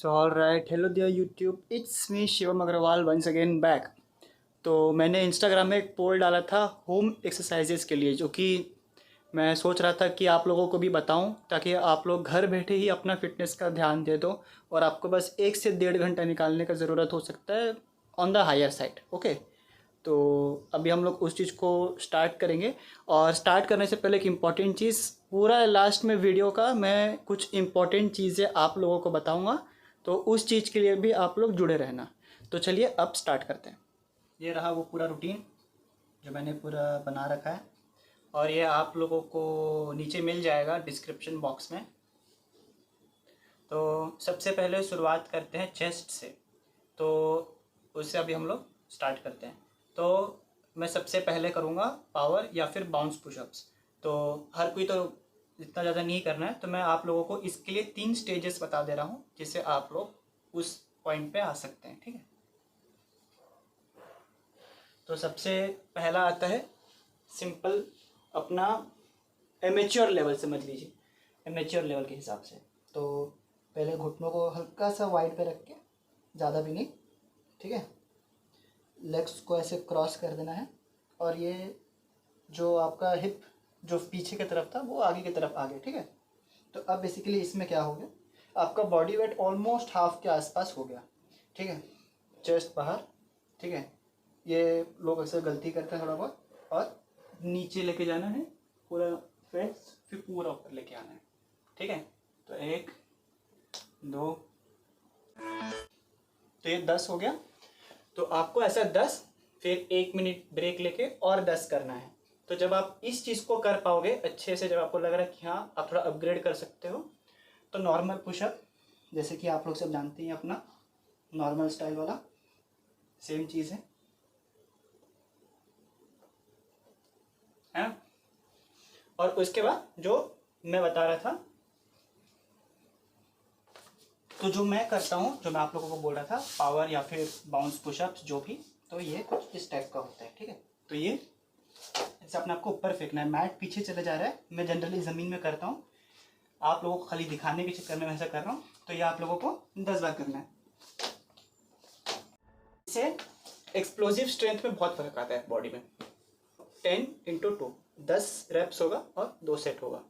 So all right, hello dear YouTube, it's me Shivam Agarwal once again back. तो मैंने Instagram में एक पोल डाला था होम एक्सरसाइजेज़ के लिए, जो कि मैं सोच रहा था कि आप लोगों को भी बताऊं, ताकि आप लोग घर बैठे ही अपना फिटनेस का ध्यान दे दो। और आपको बस 1 से 1.5 घंटा निकालने का ज़रूरत हो सकता है on the higher side. Okay, तो अभी हम लोग उस चीज़ को स्टार्ट करेंगे। और स्टार्ट करने से पहले एक इम्पॉर्टेंट चीज़, पूरा लास्ट में वीडियो का मैं कुछ इम्पॉर्टेंट चीज़ें आप लोगों को बताऊंगा, तो उस चीज़ के लिए भी आप लोग जुड़े रहना। तो चलिए अब स्टार्ट करते हैं। ये रहा वो पूरा रूटीन जो मैंने पूरा बना रखा है, और ये आप लोगों को नीचे मिल जाएगा डिस्क्रिप्शन बॉक्स में। तो सबसे पहले शुरुआत करते हैं चेस्ट से, तो उससे अभी हम लोग स्टार्ट करते हैं। तो मैं सबसे पहले करूँगा पावर या फिर बाउंस पुशअप्स। तो हर कोई तो इतना ज़्यादा नहीं करना है, तो मैं आप लोगों को इसके लिए 3 स्टेजेस बता दे रहा हूँ, जिससे आप लोग उस पॉइंट पे आ सकते हैं। ठीक है, तो सबसे पहला आता है सिंपल, अपना एमेच्योर लेवल समझ लीजिए, एमेच्योर लेवल के हिसाब से। तो पहले घुटनों को हल्का सा वाइड पे रख के, ज़्यादा भी नहीं, ठीक है। लेग्स को ऐसे क्रॉस कर देना है, और ये जो आपका हिप जो पीछे की तरफ था वो आगे की तरफ आ गया। ठीक है, तो अब बेसिकली इसमें क्या हो गया, आपका बॉडी वेट ऑलमोस्ट हाफ के आसपास हो गया। ठीक है, चेस्ट बाहर। ठीक है, ये लोग अक्सर गलती करते हैं थोड़ा बहुत, और नीचे लेके जाना है पूरा फेस, फिर पूरा ऊपर लेके आना है। ठीक है, तो 1 2, तो ये 10 हो गया। तो आपको ऐसा 10, फिर 1 मिनट ब्रेक लेके और 10 करना है। तो जब आप इस चीज़ को कर पाओगे अच्छे से, जब आपको लग रहा है कि हाँ आप थोड़ा अपग्रेड कर सकते हो, तो नॉर्मल पुशअप, जैसे कि आप लोग सब जानते हैं अपना नॉर्मल स्टाइल वाला, सेम चीज़ है ना। और उसके बाद जो मैं बता रहा था, तो जो मैं करता हूँ, जो मैं आप लोगों को बोल रहा था, पावर या फिर बाउंस पुशअप्स जो भी, तो ये कुछ इस टाइप का होता है। ठीक है, तो ये ऐसे अपने आपको ऊपर फेंकना है, मैट पीछे चले जा रहा है। मैं जनरली ज़मीन में करता हूँ, आप लोगों को खाली दिखाने के चक्कर में मैं ऐसा कर रहा हूँ। तो ये आप लोगों को 10 बार करना है। इससे एक्सप्लोजिव स्ट्रेंथ में बहुत फर्क आता है बॉडी में। 10 × 2, 10 रेप्स होगा और 2 सेट होगा।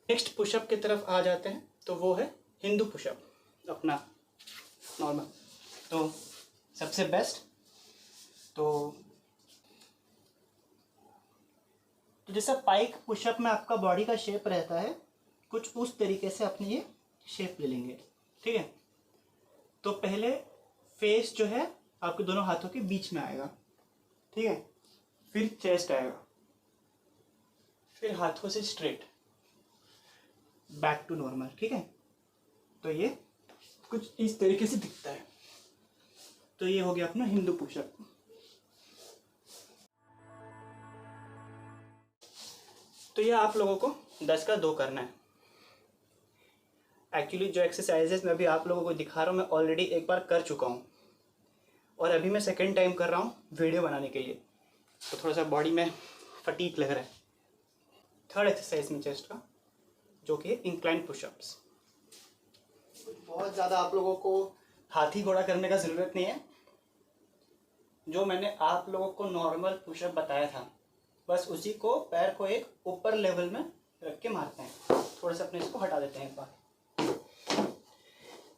नेक्स्ट पुशअप की तरफ आ जाते हैं, तो वो है हिंदू पुशअप, अपना नॉर्मल। तो सबसे बेस्ट, तो जैसा पाइक पुशअप में आपका बॉडी का शेप रहता है, कुछ उस तरीके से अपनी ये शेप ले लेंगे। ठीक है, तो पहले फेस जो है आपके दोनों हाथों के बीच में आएगा। ठीक है, फिर चेस्ट आएगा, फिर हाथों से स्ट्रेट बैक टू नॉर्मल। ठीक है, तो ये कुछ इस तरीके से दिखता है। तो ये हो गया अपना हिंदू पुशअप। तो ये आप लोगों को 10 का 2 करना है। एक्चुअली जो एक्सरसाइजेस मैं अभी आप लोगों को दिखा रहा हूँ, मैं ऑलरेडी एक बार कर चुका हूँ, और अभी मैं सेकेंड टाइम कर रहा हूँ वीडियो बनाने के लिए। तो थोड़ा सा बॉडी में फटीक लग रहा है। थर्ड एक्सरसाइज में चेस्ट का, जो कि इंक्लाइन पुशअप्स। बहुत ज़्यादा आप लोगों को हाथी घोड़ा करने का ज़रूरत नहीं है। जो मैंने आप लोगों को नॉर्मल पुशअप बताया था, बस उसी को पैर को एक ऊपर लेवल में रख के मारते हैं। थोड़ा सा अपने इसको हटा देते हैं एक बार।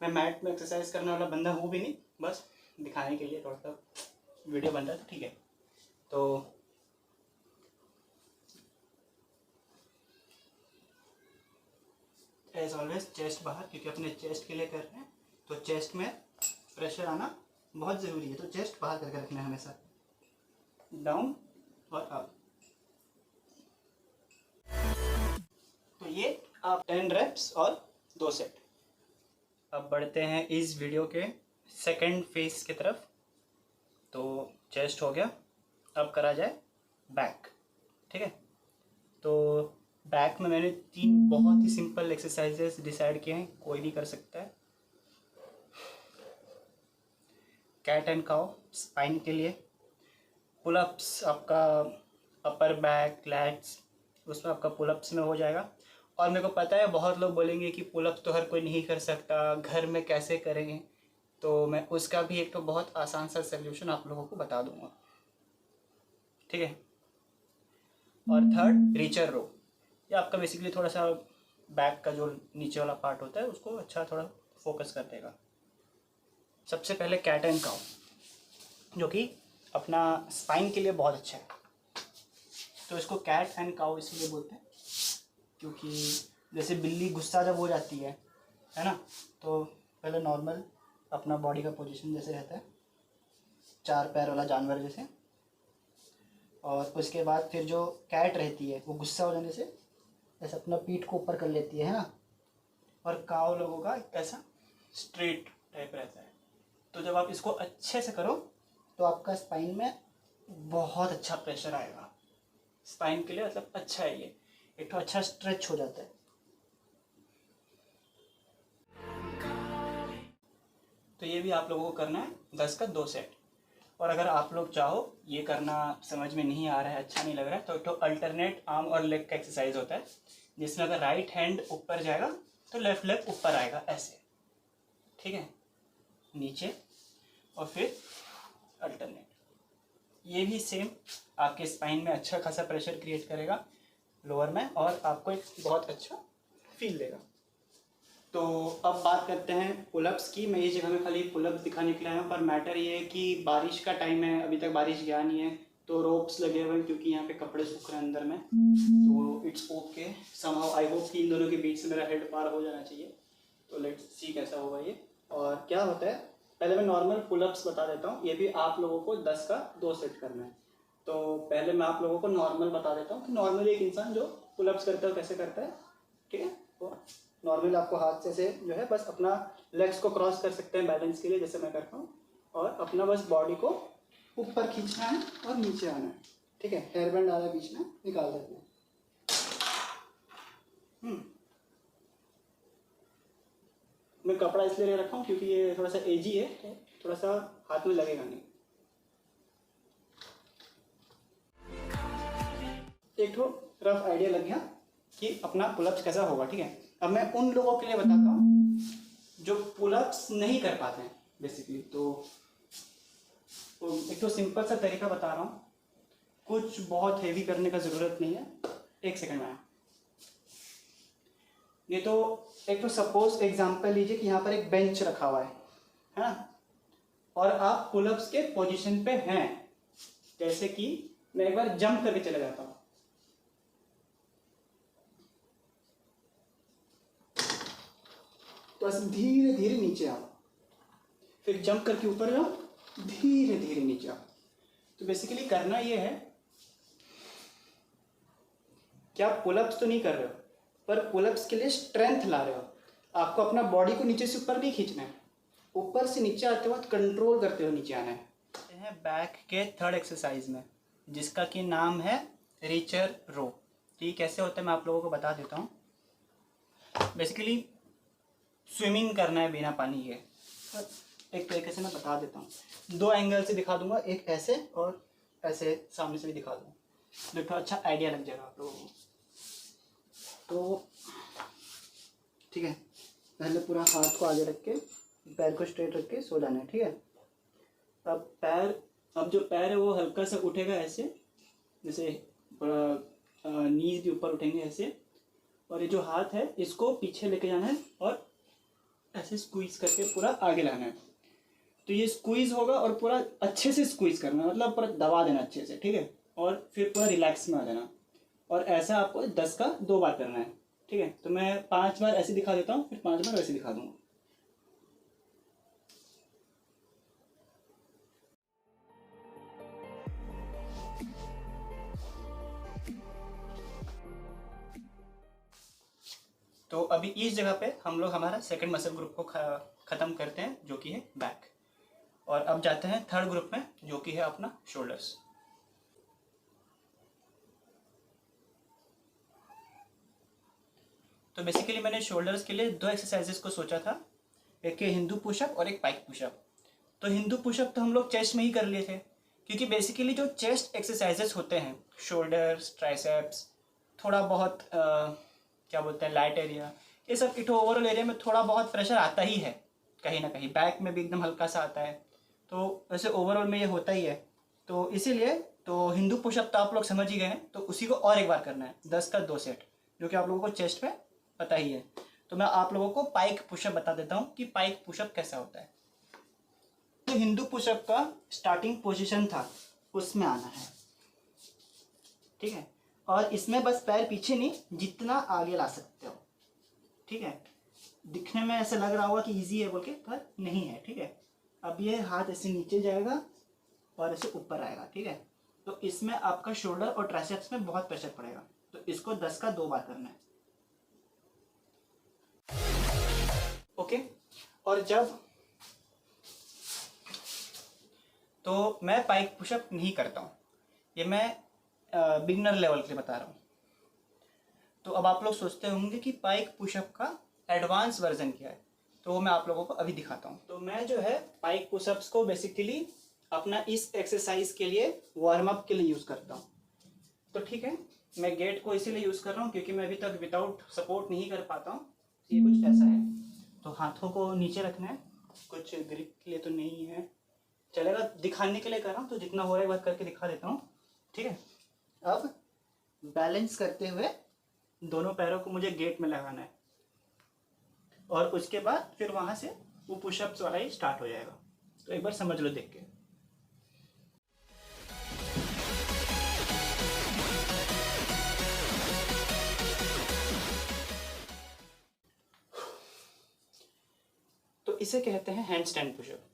मैं मैट में एक्सरसाइज करने वाला बंदा हूँ भी नहीं, बस दिखाने के लिए थोड़ा सा वीडियो बन रहा है। तो ठीक है, तो एज ऑलवेज चेस्ट बाहर, क्योंकि अपने चेस्ट के लिए कर रहे हैं, तो चेस्ट में प्रेशर आना बहुत ज़रूरी है। तो चेस्ट बाहर करके रखना है हमेशा, डाउन और अप। तो ये आप 10 रेप्स और 2 सेट। अब बढ़ते हैं इस वीडियो के सेकंड फेस की तरफ। तो चेस्ट हो गया, अब करा जाए बैक। ठीक है, तो बैक में मैंने 3 बहुत ही सिंपल एक्सरसाइजेस डिसाइड किए हैं, कोई भी कर सकता है। कैट एंड काउ स्पाइन के लिए, पुलअप्स आपका अपर बैक लैट्स, उसमें आपका पुलअप्स में हो जाएगा। और मेरे को पता है बहुत लोग बोलेंगे कि पुलअप्स तो हर कोई नहीं कर सकता, घर में कैसे करेंगे, तो मैं उसका भी एक तो बहुत आसान सा सल्यूशन आप लोगों को बता दूंगा, ठीक है। और थर्ड, रीचर रो। ये आपका बेसिकली थोड़ा सा बैक का जो नीचे वाला पार्ट होता है उसको अच्छा थोड़ा फोकस कर देगा। सबसे पहले कैट एंड काउ, जो कि अपना स्पाइन के लिए बहुत अच्छा है। तो इसको कैट एंड काउ इसलिए बोलते हैं क्योंकि जैसे बिल्ली गुस्सा जब हो जाती है ना, तो पहले नॉर्मल अपना बॉडी का पोजीशन जैसे रहता है, 4 पैर वाला जानवर जैसे, और उसके बाद फिर जो कैट रहती है वो गुस्सा हो जाने से ऐसा अपना पीठ को ऊपर कर लेती है ना, और काव लोगों का ऐसा स्ट्रेट टाइप रहता है। तो जब आप इसको अच्छे से करो तो आपका स्पाइन में बहुत अच्छा प्रेशर आएगा, स्पाइन के लिए मतलब अच्छा है ये, एक तो अच्छा स्ट्रेच हो जाता है। तो ये भी आप लोगों को करना है 10 का 2 सेट। और अगर आप लोग चाहो ये करना समझ में नहीं आ रहा है, अच्छा नहीं लग रहा है, तो अल्टरनेट आर्म और लेग का एक्सरसाइज होता है, जिसमें अगर राइट हैंड ऊपर जाएगा तो लेफ्ट लेग ऊपर आएगा ऐसे, ठीक है, नीचे और फिर अल्टरनेट। ये भी सेम आपके स्पाइन में अच्छा खासा प्रेशर क्रिएट करेगा लोअर में, और आपको एक बहुत अच्छा फील देगा। तो अब बात करते हैं पुलअप्स की। मैं ये जगह में खाली पुलअप्स दिखाने के लिए आया हूँ, पर मैटर ये है कि बारिश का टाइम है, अभी तक बारिश गया नहीं है, तो रोप्स लगे हुए हैं क्योंकि यहाँ पे कपड़े सूख रहे हैं अंदर में, तो it's okay somehow. I hope कि इन दोनों के बीच से मेरा हेड पार हो जाना चाहिए, तो लेट्स सी कैसा होगा ये। और क्या होता है, पहले मैं नॉर्मल पुलअप्स बता देता हूँ, ये भी आप लोगों को 10 का 2 सेट करना है। तो पहले मैं आप लोगों को नॉर्मल बता देता हूँ कि नॉर्मली एक इंसान जो पुलअप्स करता है कैसे करता है, ठीक है। तो नॉर्मल आपको हाथ से जो है बस अपना लेग्स को क्रॉस कर सकते हैं बैलेंस के लिए, जैसे मैं करता हूँ, और अपना बस बॉडी को ऊपर खींचना है और नीचे आना है, ठीक है। हेयर बैंड आ रहा है बीच में, निकाल देते हैं। मैं कपड़ा इसलिए ले रखा हूँ क्योंकि ये थोड़ा सा एजी है, तो थोड़ा सा हाथ में लगेगा नहीं। एक तो रफ आइडिया लग गया कि अपना पुलअप्स कैसा होगा, ठीक है। अब मैं उन लोगों के लिए बताता हूँ जो पुलअप्स नहीं कर पाते हैं बेसिकली। तो एक तो सिंपल सा तरीका बता रहा हूँ, कुछ बहुत हेवी करने का ज़रूरत नहीं है। एक सेकंड में, ये तो एक तो सपोज एग्जांपल लीजिए कि यहाँ पर एक बेंच रखा हुआ है ना, और आप पुलअप्स के पोजीशन पे हैं। जैसे कि मैं एक बार जंप करके चला जाता हूँ, तो बस धीरे धीरे नीचे आओ, फिर जंप करके ऊपर जाओ, धीरे धीरे नीचे आओ। तो बेसिकली करना ये है कि आप पुलअप्स तो नहीं कर रहे हो, पर पुलअप्स के लिए स्ट्रेंथ ला रहे हो। आपको अपना बॉडी को नीचे से ऊपर नहीं खींचना है, ऊपर से नीचे आते वक्त कंट्रोल करते हुए नीचे आना है। बैक के थर्ड एक्सरसाइज में, जिसका कि नाम है रीचर रो। तो ये कैसे होता है मैं आप लोगों को बता देता हूँ। बेसिकली स्विमिंग करना है बिना पानी के, एक तरीके से मैं बता देता हूँ। 2 एंगल से दिखा दूंगा, एक ऐसे और ऐसे सामने से भी दिखा दूँ, देखो अच्छा आइडिया लग जाएगा आप लोगों को। तो ठीक है, पहले पूरा हाथ को आगे रख के पैर को स्ट्रेट रख के सो जाना है, ठीक है। अब जो पैर है वो हल्का सा उठेगा ऐसे, जैसे नीज भी ऊपर उठेंगे ऐसे, और ये जो हाथ है इसको पीछे लेके जाना है और ऐसे स्क्वीज करके पूरा आगे लाना है। तो ये स्क्वीज होगा और पूरा अच्छे से स्क्वीज करना, मतलब पूरा दबा देना अच्छे से, ठीक है। और फिर पूरा रिलैक्स में आ जाना, और ऐसा आपको 10 का 2 बार करना है, ठीक है। तो मैं 5 बार ऐसे दिखा देता हूँ, फिर 5 बार वैसे दिखा दूंगा। तो अभी इस जगह पे हम लोग हमारा सेकंड मसल ग्रुप को ख़त्म करते हैं, जो कि है बैक। और अब जाते हैं थर्ड ग्रुप में, जो कि है अपना शोल्डर्स। तो बेसिकली मैंने शोल्डर्स के लिए 2 एक्सरसाइजेस को सोचा था, एक है हिंदू पुशअप और एक पाइक पुशअप। तो हिंदू पुशअप तो हम लोग चेस्ट में ही कर लिए थे, क्योंकि बेसिकली जो चेस्ट एक्सरसाइजेस होते हैं, शोल्डर्स, ट्राइसेप्स, थोड़ा बहुत क्या बोलते हैं, लाइट एरिया, ये सब इटो ओवरऑल एरिया में थोड़ा बहुत प्रेशर आता ही है कहीं ना कहीं। बैक में भी एकदम हल्का सा आता है, तो वैसे ओवरऑल में ये होता ही है। तो इसीलिए तो हिंदू पुशअप तो आप लोग समझ ही गए हैं, तो उसी को और एक बार करना है 10 का 2 सेट, जो कि आप लोगों को चेस्ट पे पता ही है। तो मैं आप लोगों को पाइक पुशअप बता देता हूँ कि पाइक पुशअप कैसा होता है। तो हिंदू पुशअप का स्टार्टिंग पोजीशन था, उसमें आना है, ठीक है। और इसमें बस पैर पीछे नहीं, जितना आगे ला सकते हो, ठीक है। दिखने में ऐसा लग रहा होगा कि इजी है बोल के, पर नहीं है, ठीक है। अब ये हाथ ऐसे नीचे जाएगा और ऐसे ऊपर आएगा, ठीक है। तो इसमें आपका शोल्डर और ट्राइसेप्स में बहुत प्रेशर पड़ेगा, तो इसको 10 का 2 बार करना है, ओके। और जब तो मैं पाइक पुशअप नहीं करता हूँ, ये मैं बिगनर लेवल के लिए बता रहा हूँ। तो अब आप लोग सोचते होंगे कि पाइक पुशअप का एडवांस वर्जन क्या है, तो वो मैं आप लोगों को अभी दिखाता हूँ। तो मैं जो है पाइक पुशअप्स को बेसिकली अपना इस एक्सरसाइज के लिए वार्म अप के लिए यूज़ करता हूँ। तो ठीक है, मैं गेट को इसीलिए यूज़ कर रहा हूँ क्योंकि मैं अभी तक विदाउट सपोर्ट नहीं कर पाता हूँ। ये कुछ ऐसा है, तो हाथों को नीचे रखना है, कुछ ग्रिप के लिए तो नहीं है, चलेगा, दिखाने के लिए कर रहा हूँ, तो जितना हो रहा है एक बार करके दिखा देता हूँ, ठीक है। अब बैलेंस करते हुए दोनों पैरों को मुझे गेट में लगाना है, और उसके बाद फिर वहाँ से वो पुशअप्स वाला ही स्टार्ट हो जाएगा। तो एक बार समझ लो देख के। तो इसे कहते हैं हैंड स्टैंड पुशअप।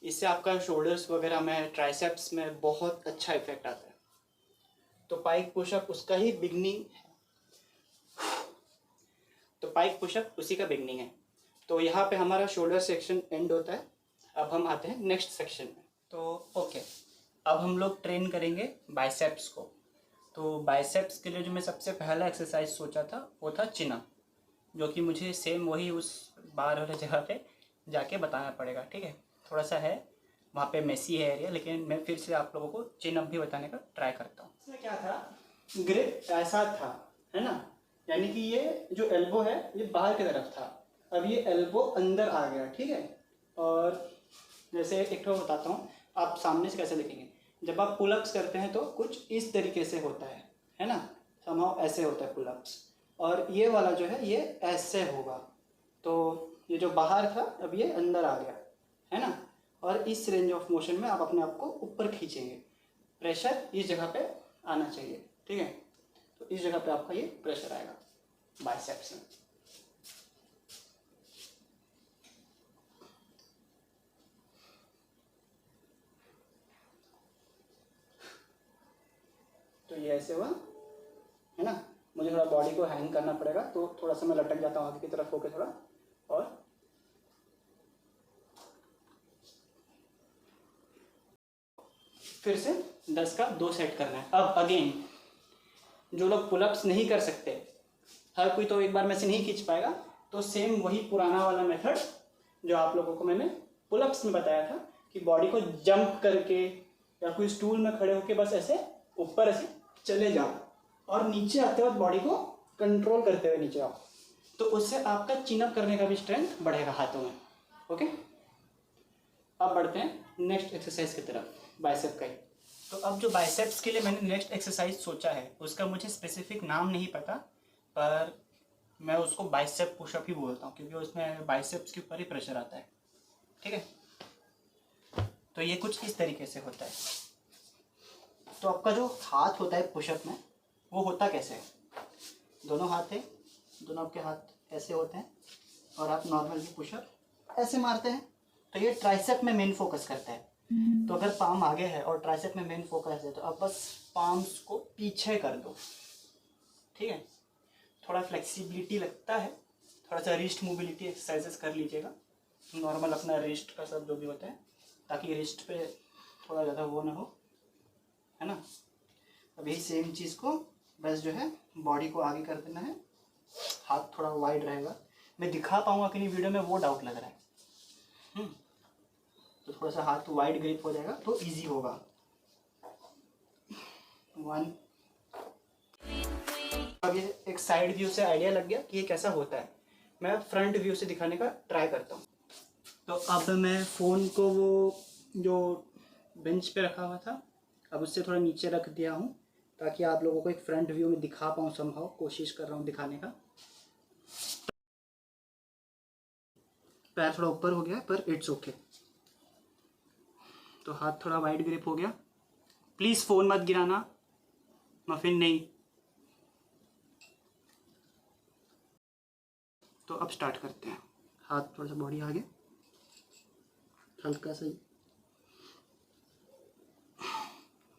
इससे आपका शोल्डर्स वगैरह में, ट्राइसेप्स में बहुत अच्छा इफेक्ट आता है। तो पाइक पुशअप उसका ही बिगनिंग है, तो पाइक पुशअप उसी का बिगनिंग है। तो यहाँ पे हमारा शोल्डर सेक्शन एंड होता है। अब हम आते हैं नेक्स्ट सेक्शन में। तो ओके, अब हम लोग ट्रेन करेंगे बाइसेप्स को। तो बाइसेप्स के लिए जो मैं सबसे पहला एक्सरसाइज सोचा था वो था चिन अप, जो कि मुझे सेम वही उस बार वाले जगह पे जाके बताना पड़ेगा, ठीक है। थोड़ा सा है वहाँ पे मेसी है एरिया, लेकिन मैं फिर से आप लोगों को चिन अप भी बताने का ट्राई करता हूँ। इसमें क्या था, ग्रिप ऐसा था, है ना, यानी कि ये जो एल्बो है ये बाहर की तरफ था, अब ये एल्बो अंदर आ गया, ठीक है। और जैसे एक तो बताता हूँ, आप सामने से कैसे देखेंगे। जब आप पुलअप्स करते हैं तो कुछ इस तरीके से होता है ना, समहाउ ऐसे होता है पुलअप्स, और ये वाला जो है ये ऐसे होगा। तो ये जो बाहर था अब ये अंदर आ गया, है ना। और इस रेंज ऑफ मोशन में आप अपने आप को ऊपर खींचेंगे, प्रेशर इस जगह पे आना चाहिए, ठीक है। तो इस जगह पे आपका ये प्रेशर आएगा बाइसेप्स में। तो ये ऐसे हुआ, है ना। मुझे थोड़ा बॉडी को हैंग करना पड़ेगा, तो थोड़ा सा मैं लटक जाता हूँ आगे की तरफ होकर थोड़ा, और फिर से 10 का 2 सेट करना है। अब अगेन जो लोग पुलअप्स नहीं कर सकते, हर कोई तो एक बार में से नहीं खींच पाएगा, तो सेम वही पुराना वाला मेथड जो आप लोगों को मैंने पुलअप्स में बताया था कि बॉडी को जंप करके या कोई स्टूल में खड़े होकर बस ऐसे ऊपर ऐसे चले जाओ, और नीचे आते वक्त बॉडी को कंट्रोल करते हुए नीचे आओ, तो उससे आपका चिन अप करने का भी स्ट्रेंथ बढ़ेगा हाथों में, ओके। अब बढ़ते हैं नेक्स्ट एक्सरसाइज की तरफ, बाइसेप का ही। तो अब जो बाइसेप्स के लिए मैंने नेक्स्ट एक्सरसाइज सोचा है उसका मुझे स्पेसिफिक नाम नहीं पता, पर मैं उसको बाइसेप पुशअप ही बोलता हूँ क्योंकि उसमें बाइसेप्स के ऊपर ही प्रेशर आता है, ठीक है। तो ये कुछ इस तरीके से होता है। तो आपका जो हाथ होता है पुशअप में वो होता कैसे है, दोनों हाथ है, दोनों आपके हाथ ऐसे होते हैं, और आप नॉर्मली पुशअप ऐसे मारते हैं, तो ये ट्राइसेप में मेन फोकस करता है। तो अगर पाम आगे है और ट्राइसेप में मेन फोकस है, तो आप बस पाम्स को पीछे कर दो, ठीक है। थोड़ा फ्लेक्सिबिलिटी लगता है, थोड़ा सा रिस्ट मोबिलिटी एक्सरसाइजेस कर लीजिएगा, नॉर्मल अपना रिस्ट का सब जो भी होता है, ताकि रिस्ट पे थोड़ा ज़्यादा वो ना हो, है ना। अब यही सेम चीज़ को बस जो है बॉडी को आगे कर देना है, हाथ थोड़ा वाइड रहेगा, मैं दिखा पाऊँगा कि नहीं वीडियो में वो डाउट लग रहा है। तो थोड़ा सा हाथ वाइड ग्रिप हो जाएगा तो इजी होगा। 1 अब ये एक साइड व्यू से आइडिया लग गया कि ये कैसा होता है। मैं फ्रंट व्यू से दिखाने का ट्राई करता हूँ। तो अब मैं फ़ोन को वो जो बेंच पे रखा हुआ था, अब उससे थोड़ा नीचे रख दिया हूँ ताकि आप लोगों को एक फ्रंट व्यू में दिखा पाऊँ। समहाउ कोशिश कर रहा हूँ दिखाने का। पैर थोड़ा ऊपर हो गया पर इट्स ओके। तो हाथ थोड़ा वाइड ग्रिप हो गया। प्लीज़ फ़ोन मत गिराना, मफिन नहीं। तो अब स्टार्ट करते हैं। हाथ थोड़ा सा बॉडी आगे, हल्का सा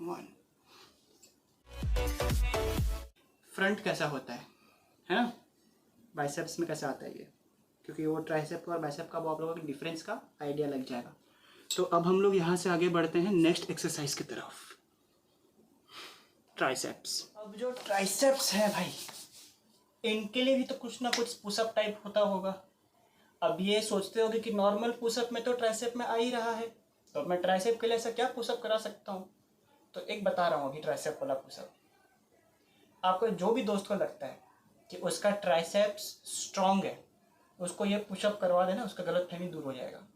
1। फ्रंट कैसा होता है ना, बाइसेप्स में कैसे आता है ये, क्योंकि वो ट्राइसेप और बाइसेप का वो आप लोगों के डिफरेंस का आइडिया लग जाएगा। तो अब हम लोग यहाँ से आगे बढ़ते हैं नेक्स्ट एक्सरसाइज की तरफ, ट्राइसेप्स। अब जो ट्राइसेप्स है भाई, इनके लिए भी तो कुछ ना कुछ पुशअप टाइप होता होगा। अब ये सोचते होगे कि नॉर्मल पुशअप में तो ट्राइसेप में आ ही रहा है, तो मैं ट्राइसेप के लिए ऐसा क्या पुशअप करा सकता हूँ। तो एक बता रहा हूँ अभी ट्राइसेप वाला पुशअप। आपको जो भी दोस्त को लगता है कि उसका ट्राइसेप्स स्ट्रॉन्ग है, उसको ये पुशअप करवा देना, उसका गलतफहमी दूर हो जाएगा।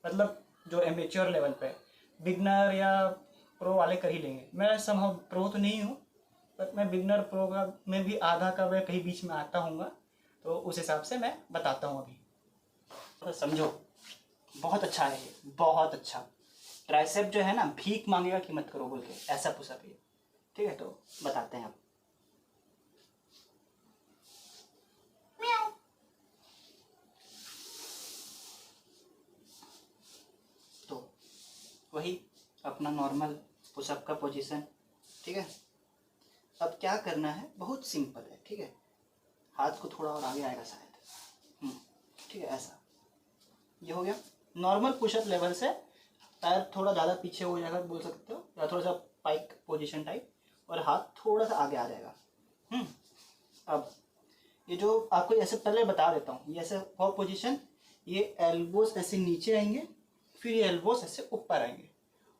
मतलब जो एमेच्योर लेवल पे, बिगनर या प्रो वाले कर ही लेंगे। मैं समहाउ प्रो तो नहीं हूँ, बट मैं बिगनर प्रो का में भी आधा का मैं कहीं बीच में आता हूँगा, तो उस हिसाब से मैं बताता हूँ अभी। तो समझो, बहुत अच्छा है ये, बहुत अच्छा। ट्राइसेप जो है ना, भीख मांगेगा कि मत करो बोल के, ऐसा पुशअप है। ठीक है, तो बताते हैं आप। तो वही अपना नॉर्मल पुशअप का पोजीशन। ठीक है, अब क्या करना है, बहुत सिंपल है। ठीक है, हाथ को थोड़ा और आगे आएगा शायद। ठीक है, ऐसा ये हो गया। नॉर्मल पुशअप लेवल से पैर थोड़ा ज़्यादा पीछे हो जाएगा बोल सकते हो, या थोड़ा सा पाइक पोजीशन टाइप, और हाथ थोड़ा सा आगे आ जाएगा। अब ये जो आपको ऐसे पहले बता देता हूँ, ये ऐसे हो पोजीशन, ये एल्बोस ऐसे नीचे आएंगे, फिर ये एल्बोस ऐसे ऊपर आएंगे।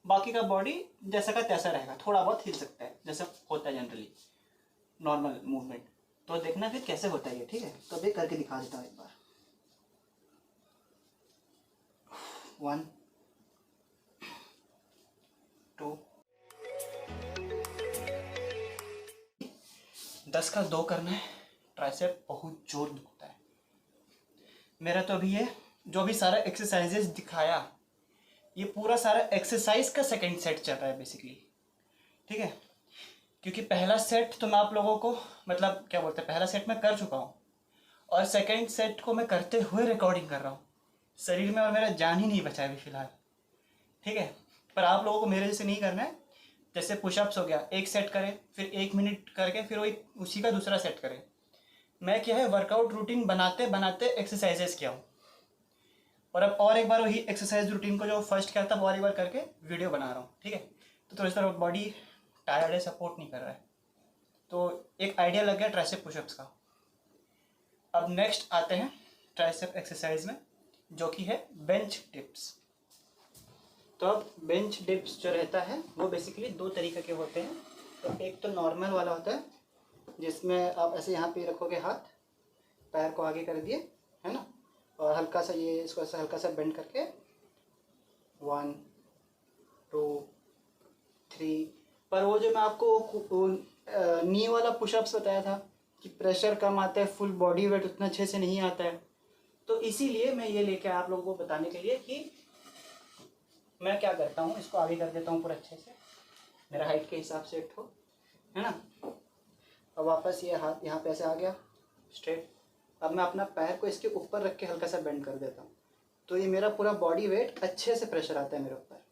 बाकी का बॉडी जैसा का तैसा रहेगा, थोड़ा बहुत हिल सकता है जैसा होता है जनरली नॉर्मल मूवमेंट। तो देखना फिर कैसे होता है ये। ठीक है, तो अभी करके दिखा देता हूँ एक बार। 1 2 10 का 2 करना है। ट्राइसेप बहुत जोर दुखता है मेरा। तो अभी ये जो भी सारा एक्सरसाइजेस दिखाया, ये पूरा सारा एक्सरसाइज का सेकंड सेट चल रहा है बेसिकली। ठीक है, क्योंकि पहला सेट तो मैं आप लोगों को, मतलब क्या बोलते हैं, पहला सेट मैं कर चुका हूँ, और सेकंड सेट को मैं करते हुए रिकॉर्डिंग कर रहा हूँ। शरीर में और मेरा जान ही नहीं बचा है अभी फ़िलहाल। ठीक है, पर आप लोगों को मेरे जैसे नहीं करना है। जैसे पुशअप्स हो गया, एक सेट करें, फिर 1 मिनट करके फिर वही उसी का दूसरा सेट करें। मैं क्या है, वर्कआउट रूटीन बनाते बनाते एक्सरसाइजेस किया हूँ, और अब और एक बार वही एक्सरसाइज रूटीन को जो फर्स्ट किया था वो और एक बार करके वीडियो बना रहा हूँ। ठीक है, तो थोड़ा सा बॉडी टायर्ड है, सपोर्ट नहीं कर रहा है, तो एक आइडिया लग गया ट्राइसेप पुशअप्स का। अब नेक्स्ट आते हैं ट्राइसेप एक्सरसाइज में, जो कि है बेंच डिप्स। तो अब बेंच डिप्स जो रहता है वो बेसिकली 2 तरीके के होते हैं। तो एक तो नॉर्मल वाला होता है, जिसमें आप ऐसे यहाँ पे रखोगे, हाथ पैर को आगे कर दिए, है ना, और हल्का सा ये इसको ऐसा हल्का सा बेंड करके 1 2 3। पर वो जो मैं आपको नी वाला पुशअप्स बताया था कि प्रेशर कम आता है, फुल बॉडी वेट उतना अच्छे से नहीं आता है, तो इसीलिए मैं ये लेके आया आप लोगों को बताने के लिए कि मैं क्या करता हूँ। इसको आगे कर देता हूँ पूरा अच्छे से, मेरा हाइट के हिसाब से एक हो, है ना। अब वापस ये हाथ यहाँ पे ऐसे आ गया स्ट्रेट। अब मैं अपना पैर को इसके ऊपर रख के हल्का सा बेंड कर देता हूँ, तो ये मेरा पूरा बॉडी वेट अच्छे से प्रेशर आता है मेरे ऊपर,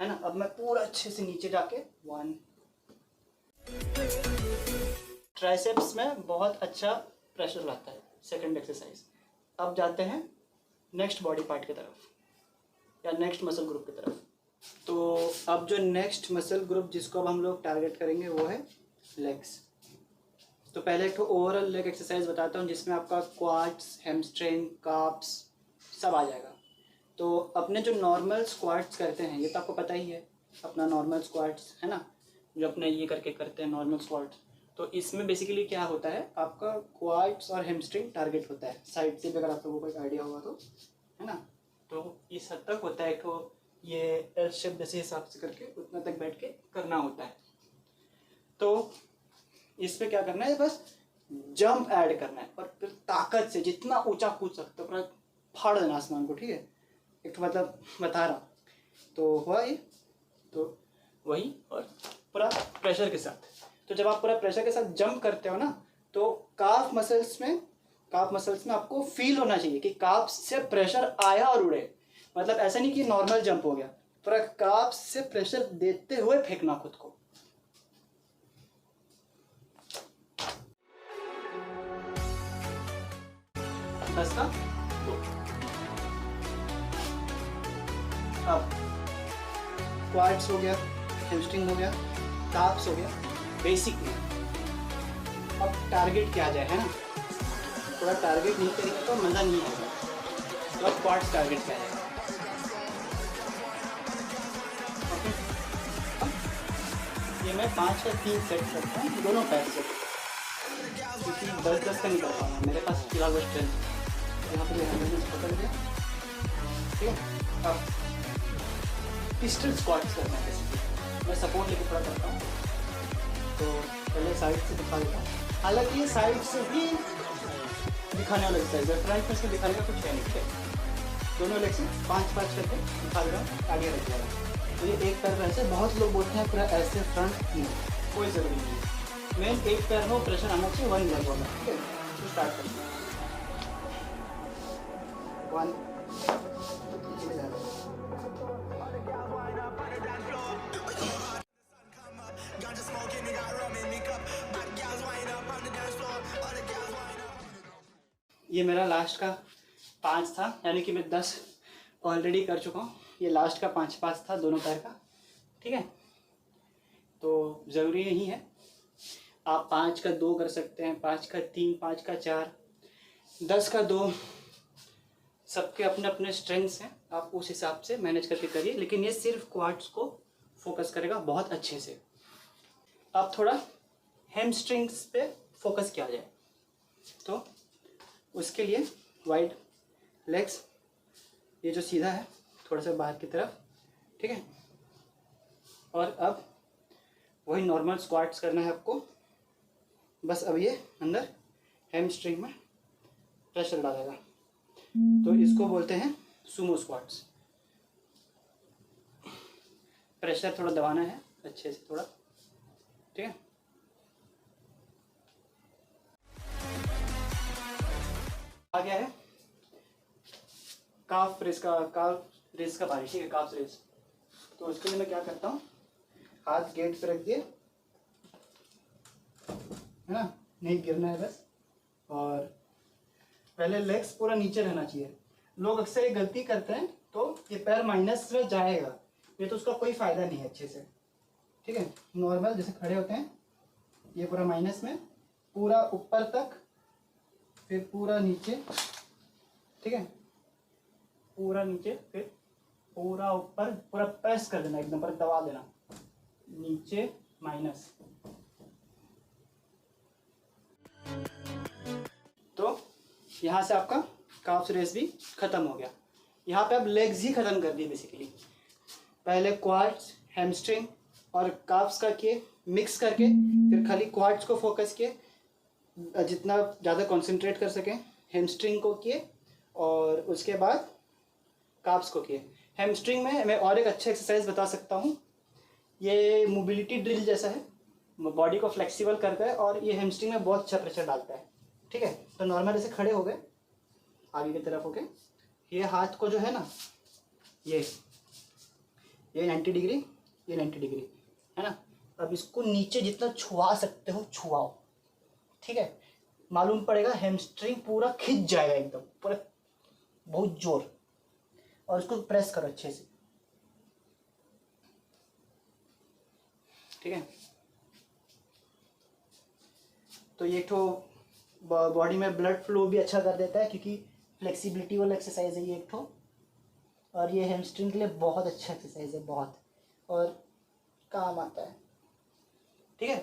है ना। अब मैं पूरा अच्छे से नीचे जाके 1। ट्राइसेप्स में बहुत अच्छा प्रेशर लाता है सेकंड एक्सरसाइज। अब जाते हैं नेक्स्ट बॉडी पार्ट की तरफ, या नेक्स्ट मसल ग्रुप की तरफ। तो अब जो नेक्स्ट मसल ग्रुप जिसको अब हम लोग टारगेट करेंगे वो है लेग्स। तो पहले एक तो ओवरऑल लेग एक्सरसाइज बताता हूँ, जिसमें आपका क्वाड्स, हैमस्ट्रिंग, काप्स सब आ जाएगा। तो अपने जो नॉर्मल स्क्वाट्स करते हैं, ये तो आपको पता ही है, अपना नॉर्मल स्क्वाट्स है ना, जो अपने ये करके करते हैं नॉर्मल स्क्वाट्स, तो इसमें बेसिकली क्या होता है, आपका क्वाड्स और हैमस्ट्रिंग टारगेट होता है साइड से भी, अगर आप लोगों को एक आइडिया होगा तो, है ना। तो इस हद तक होता है, तो ये एल शेप जैसे हिसाब से करके उतना तक बैठ के करना होता है। तो इसमें क्या करना है, बस जंप ऐड करना है और फिर ताकत से जितना ऊंचा कूद सकते हो पूरा फाड़ देना आसमान को, ठीक है। एक तो मतलब बता रहा हूँ, तो हुआ ये, तो वही, और पूरा प्रेशर के साथ। तो जब आप पूरा प्रेशर के साथ जंप करते हो ना, तो काफ मसल्स में आपको फील होना चाहिए कि काफ से प्रेशर आया और उड़े। मतलब ऐसा नहीं कि नॉर्मल जंप हो गया, पूरा काफ से प्रेशर देते हुए फेंकना खुद को। बस का तो अब क्वाड्स हो गया, हैमस्ट्रिंग हो गया, काफ्स हो गया बेसिक में। अब टारगेट क्या आ जाए, है ना। थोड़ा टारगेट नहीं करेंगे तो मज़ा नहीं आएगा। तो अब क्वाड्स टारगेट क्या है, ये मैं 5 या 3 सेट करता हूँ दोनों पैर से, क्योंकि 10-10 का नहीं कर पाऊँगा, मेरे पास फिलहाल वो स्ट्रेंथ। यहाँ पर हैंडल पकड़ दिया, ठीक है। अब पिस्टल स्क्वाट्स करना है बेसिकली, मैं सपोर्ट लेके थोड़ा करता हूँ। तो पहले साइड से दिखा देता हूँ, हालांकि ये साइड से भी दिखाने वाला एक्सरसाइज है, फ्रंट में से दिखाने का कुछ है नहीं, ठीक है। दोनों लेग से 5-5 करके दिखा दे रहा हूँ, आगे रख जाएगा। तो ये एक पैर ऐसे, बहुत लोग बोलते हैं पूरा ऐसे फ्रंट में, कोई ज़रूरी नहीं है। मेन एक पैर में प्रेशर आना चाहिए, 1 लेग होगा, ठीक है। तो स्टार्ट करते हैं, 1 ये मेरा लास्ट का 5 था, यानी कि मैं 10 ऑलरेडी कर चुका हूँ। ये लास्ट का 5 था दोनों पैर का, ठीक है। तो ज़रूरी नहीं है, आप 5 का 2 कर सकते हैं, 5 का 3, 5 का 4, 10 का 2, सबके अपने अपने स्ट्रेंथ्स हैं, आप उस हिसाब से मैनेज करके करिए। लेकिन ये सिर्फ क्वाड्स को फोकस करेगा बहुत अच्छे से। अब थोड़ा हैमस्ट्रिंग्स पे फोकस किया जाए, तो उसके लिए वाइड लेग्स, ये जो सीधा है थोड़ा सा बाहर की तरफ, ठीक है। और अब वही नॉर्मल स्क्वाट्स करना है आपको, बस अब ये अंदर हैमस्ट्रिंग में प्रेशर डालेगा, तो इसको बोलते हैं सुमो स्क्वाट्स। प्रेशर थोड़ा दबाना है अच्छे से थोड़ा, ठीक है। आ गया है काफ रेस का पारी, ठीक है, काफ रेस। तो उसके लिए मैं क्या करता हूँ, हाथ गेट पे रख दिए, है ना, नहीं गिरना है बस। और पहले लेग्स पूरा नीचे रहना चाहिए। लोग अक्सर ये गलती करते हैं, तो ये पैर माइनस में जाएगा, ये तो उसका कोई फ़ायदा नहीं है अच्छे से, ठीक है। नॉर्मल जैसे खड़े होते हैं, ये पूरा माइनस में, पूरा ऊपर तक, फिर पूरा नीचे, ठीक है, पूरा नीचे, फिर पूरा ऊपर, पूरा प्रेस कर देना, एकदम पर दबा देना, नीचे माइनस। तो यहाँ से आपका काफ्स रेस भी ख़त्म हो गया। यहाँ पे अब लेग्स ही ख़त्म कर दिए बेसिकली। पहले क्वाड्स, हैमस्ट्रिंग और काफ्स का किए मिक्स करके, फिर खाली क्वाड्स को फोकस किए, जितना ज़्यादा कंसंट्रेट कर सकें, हैमस्ट्रिंग को किए, और उसके बाद काफ्स को किए। हैमस्ट्रिंग में मैं और एक अच्छा एक्सरसाइज बता सकता हूँ, ये मोबिलिटी ड्रिल जैसा है, बॉडी को फ्लेक्सिबल करता है और ये हैमस्ट्रिंग में बहुत अच्छा प्रेशर डालता है, ठीक है। तो नॉर्मल ऐसे खड़े हो गए, आगे की तरफ हो गए, ये हाथ को जो है ना, ये 90 डिग्री, ये 90 डिग्री, है ना। अब इसको नीचे जितना छुआ सकते हो छुआओ, ठीक है। मालूम पड़ेगा हैमस्ट्रिंग पूरा खिंच जाएगा एकदम, पूरा बहुत जोर, और इसको प्रेस करो अच्छे से, ठीक है। तो ये तो बॉडी में ब्लड फ्लो भी अच्छा कर देता है, क्योंकि फ्लेक्सिबिलिटी वाला एक्सरसाइज है ये एक ठो, और ये हैमस्ट्रिंग के लिए बहुत अच्छा एक्सरसाइज है, बहुत, और काम आता है, ठीक है।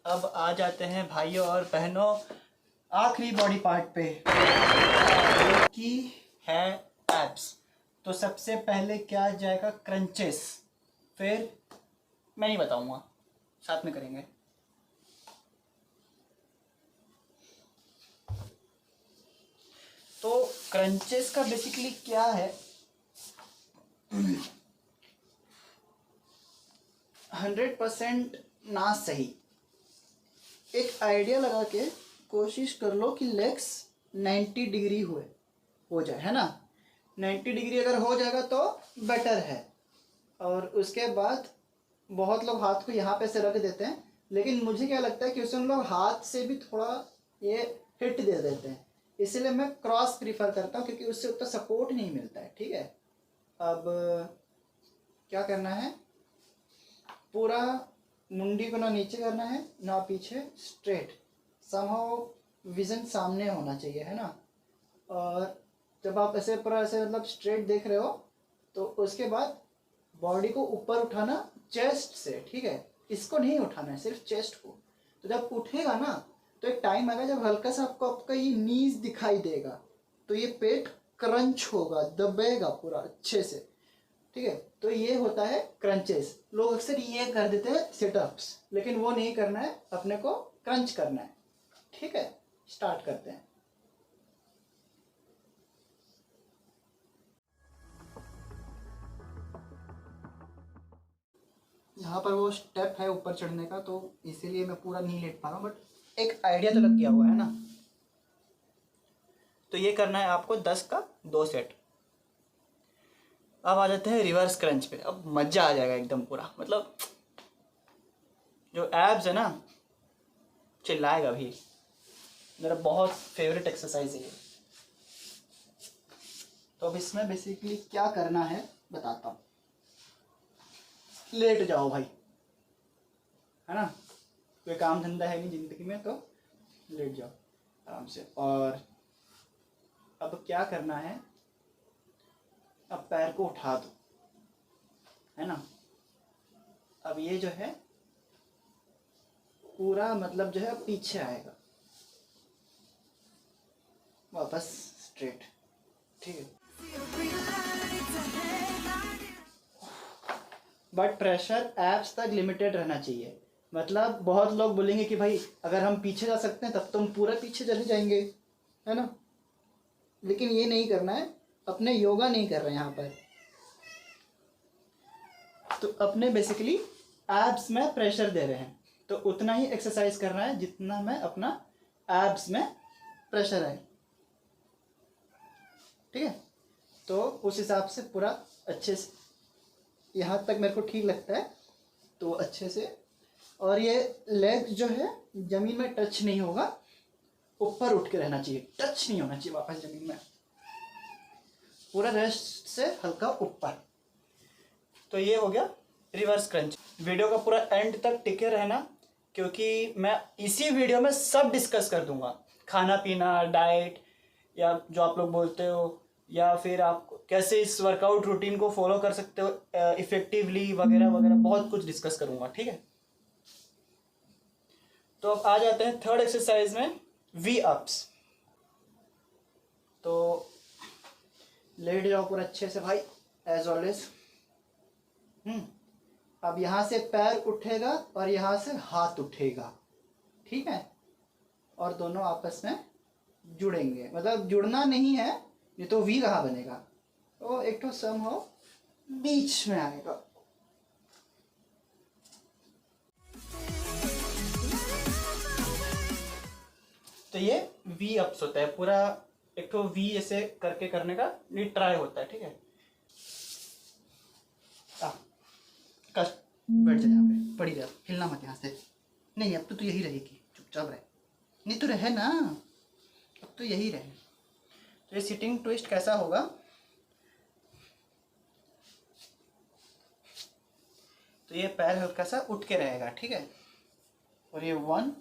अब आ जाते हैं भाइयों और बहनों आखिरी बॉडी पार्ट पे, कि है एब्स। तो सबसे पहले क्या जाएगा, क्रंचेस। फिर मैं नहीं बताऊंगा, साथ में करेंगे। तो क्रंचेस का बेसिकली क्या है, 100% ना सही। एक आइडिया लगा के कोशिश कर लो कि लेग्स 90 डिग्री हो जाए, है ना। 90 डिग्री अगर हो जाएगा तो बेटर है। और उसके बाद बहुत लोग हाथ को यहाँ पे से रख देते हैं, लेकिन मुझे क्या लगता है कि उसमें लोग हाथ से भी थोड़ा ये हिट दे देते हैं, इसलिए मैं क्रॉस प्रीफर करता हूँ, क्योंकि उससे उतना सपोर्ट नहीं मिलता है। ठीक है, अब क्या करना है, पूरा मुंडी को ना नीचे करना है ना पीछे, स्ट्रेट समहाउ विजन सामने होना चाहिए, है ना। और जब आप ऐसे पूरा ऐसे मतलब स्ट्रेट देख रहे हो, तो उसके बाद बॉडी को ऊपर उठाना चेस्ट से, ठीक है। इसको नहीं उठाना है, सिर्फ चेस्ट को। तो जब उठेगा ना, तो एक टाइम आएगा जब हल्का सा आपको आपका ये नीज दिखाई देगा, तो ये पेट क्रंच होगा, दबेगा पूरा अच्छे से। ठीक है, तो ये होता है क्रंचेस। लोग अक्सर ये कर देते हैं सिटअप्स, लेकिन वो नहीं करना है, अपने को क्रंच करना है। ठीक है, स्टार्ट करते हैं। यहाँ पर वो स्टेप है ऊपर चढ़ने का, तो इसीलिए मैं पूरा नहीं लेट पा रहा हूँ, बट एक आइडिया तो लग गया हुआ है ना। तो ये करना है आपको 10 का 2 सेट। अब आ जाते हैं रिवर्स क्रंच पे। अब मज़ा आ जाएगा एकदम पूरा, मतलब जो एब्स है ना, चिल्लाएगा भी। मेरा बहुत फेवरेट एक्सरसाइज है ये। तो अब इसमें बेसिकली क्या करना है बताता हूँ। लेट जाओ भाई, है ना, कोई काम धंधा है नहीं ज़िंदगी में, तो लेट जाओ आराम से। और अब क्या करना है, अब पैर को उठा दो, है ना। अब ये जो है पूरा मतलब जो है पीछे आएगा, वापस स्ट्रेट। ठीक है, बट प्रेशर एब्स तक लिमिटेड रहना चाहिए। मतलब बहुत लोग बोलेंगे कि भाई अगर हम पीछे जा सकते हैं तब तो हम पूरा पीछे चले जाएंगे, है ना। लेकिन ये नहीं करना है, अपने योगा नहीं कर रहे हैं यहाँ पर। तो अपने बेसिकली एब्स में प्रेशर दे रहे हैं, तो उतना ही एक्सरसाइज करना है जितना में अपना एब्स में प्रेशर है। ठीक है, तो उस हिसाब से पूरा अच्छे से, यहाँ तक मेरे को ठीक लगता है, तो अच्छे से। और ये लेग्स जो है ज़मीन में टच नहीं होगा, ऊपर उठ के रहना चाहिए, टच नहीं होना चाहिए वापस ज़मीन में, पूरा रेस्ट से हल्का ऊपर। तो ये हो गया रिवर्स क्रंच। वीडियो का पूरा एंड तक टिके रहना, क्योंकि मैं इसी वीडियो में सब डिस्कस कर दूंगा, खाना पीना, डाइट, या जो आप लोग बोलते हो, या फिर आप कैसे इस वर्कआउट रूटीन को फॉलो कर सकते हो इफेक्टिवली, वगैरह वगैरह बहुत कुछ डिस्कस करूंगा। ठीक है, तो अब आ जाते हैं थर्ड एक्सरसाइज में, वी अप्स। तो लेट जाओ पूरा अच्छे से भाई, एज ऑलवेज। अब यहाँ से पैर उठेगा और यहाँ से हाथ उठेगा, ठीक है, और दोनों आपस में जुड़ेंगे। मतलब जुड़ना नहीं है, ये तो वी कहाँ बनेगा, तो एक तो सम हो बीच में आएगा। तो ये वी अप्स होता है पूरा, एक तो वी ऐसे करके करने का ये ट्राई होता है। ठीक है, कष्ट बैठ जा, यहाँ पे पड़ी जा, हिलना मत यहाँ से। नहीं, अब तो तू यही रहेगी, चुपचाप रहे। नहीं तो रहे ना, अब तो यही रहे। तो ये सिटिंग ट्विस्ट कैसा होगा, तो ये पैर हल्का सा उठ के रहेगा, ठीक है, और ये 1,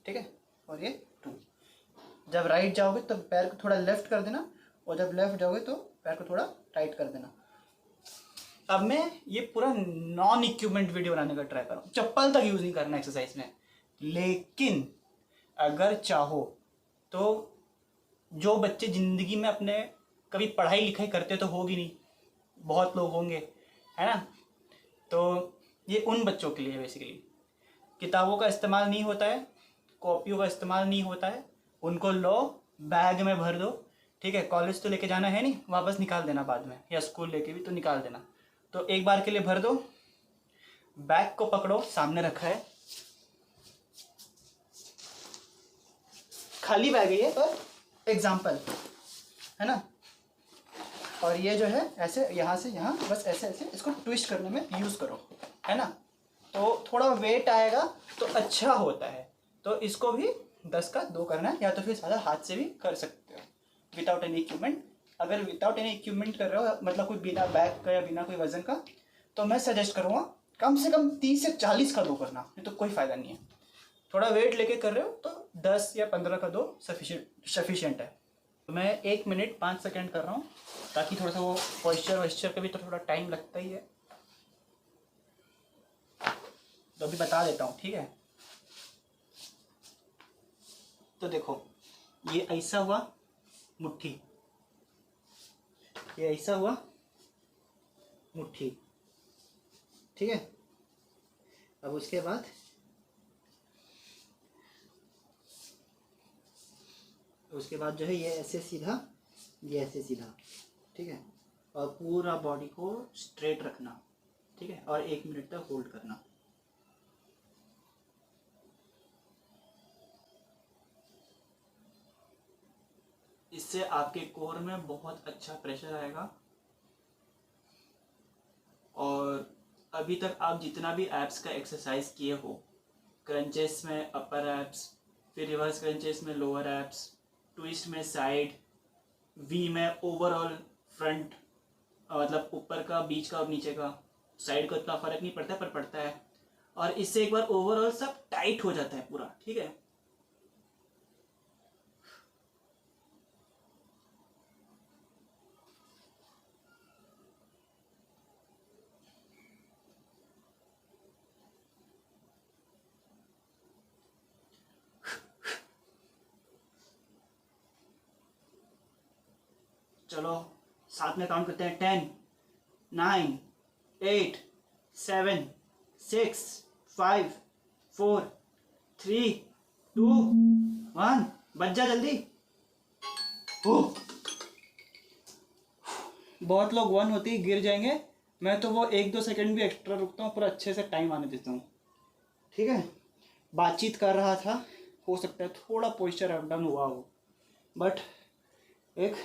ठीक है, और ये 2। जब राइट जाओगे तो पैर को थोड़ा लेफ्ट कर देना, और जब लेफ्ट जाओगे तो पैर को थोड़ा टाइट कर देना। अब मैं ये पूरा नॉन इक्विपमेंट वीडियो बनाने का ट्राई कर रहा हूँ, चप्पल तक यूज़ नहीं करना एक्सरसाइज में। लेकिन अगर चाहो तो जो बच्चे ज़िंदगी में अपने कभी पढ़ाई लिखाई करते तो होगी नहीं, बहुत लोग होंगे, है ना। तो ये उन बच्चों के लिए है बेसिकली। किताबों का इस्तेमाल नहीं होता है, कॉपियों का इस्तेमाल नहीं होता है, उनको लो बैग में भर दो, ठीक है। कॉलेज तो लेके जाना है नहीं, वापस निकाल देना बाद में, या स्कूल लेके भी तो निकाल देना। तो एक बार के लिए भर दो। बैग को पकड़ो, सामने रखा है, खाली बैग है ये, पर एग्जाम्पल है ना। और ये जो है ऐसे यहाँ से यहाँ, बस ऐसे ऐसे इसको ट्विस्ट करने में यूज़ करो, है ना। तो थोड़ा वेट आएगा तो अच्छा होता है। तो इसको भी 10 का 2 करना है, या तो फिर ज़्यादा हाथ से भी कर सकते हो विदाउट एनी इक्विपमेंट। अगर विदाउट एनी इक्विपमेंट कर रहे हो, मतलब कोई बिना बैग का या बिना कोई वजन का, तो मैं सजेस्ट करूँगा कम से कम 30 से 40 का 2 करना, नहीं तो कोई फ़ायदा नहीं है। थोड़ा वेट लेके कर रहे हो तो 10 या 15 का 2 सफिशिएंट है। तो मैं 1 मिनट 5 सेकेंड कर रहा हूँ, ताकि थोड़ा सा वो पॉइस्चर का भी तो थोड़ा टाइम लगता ही है। तो अभी बता देता हूँ, ठीक है। तो देखो, ये ऐसा हुआ मुट्ठी, ये ऐसा हुआ मुट्ठी, ठीक है। अब उसके बाद जो है ये ऐसे सीधा, ये ऐसे सीधा, ठीक है। और पूरा बॉडी को स्ट्रेट रखना, ठीक है। और 1 मिनट तक होल्ड करना। इससे आपके कोर में बहुत अच्छा प्रेशर आएगा। और अभी तक आप जितना भी एप्स का एक्सरसाइज किए हो, क्रंचेस में अपर एप्स, फिर रिवर्स क्रंचेस में लोअर एप्स, ट्विस्ट में साइड, वी में ओवरऑल फ्रंट, मतलब ऊपर का, बीच का और नीचे का, साइड को इतना फ़र्क नहीं पड़ता पर पड़ता है। और इससे एक बार ओवरऑल सब टाइट हो जाता है पूरा, ठीक है। चलो साथ में काउंट करते हैं। 10, 9, 8, 7, 6, 5, 4, 3, 2, 1। बच जा जल्दी। बहुत लोग 1 होते ही गिर जाएंगे, मैं तो वो 1-2 सेकंड भी एक्स्ट्रा रुकता हूँ, पूरा अच्छे से टाइम आने देता हूँ, ठीक है। बातचीत कर रहा था, हो सकता है थोड़ा पोस्चर अप डाउन हुआ हो, बट एक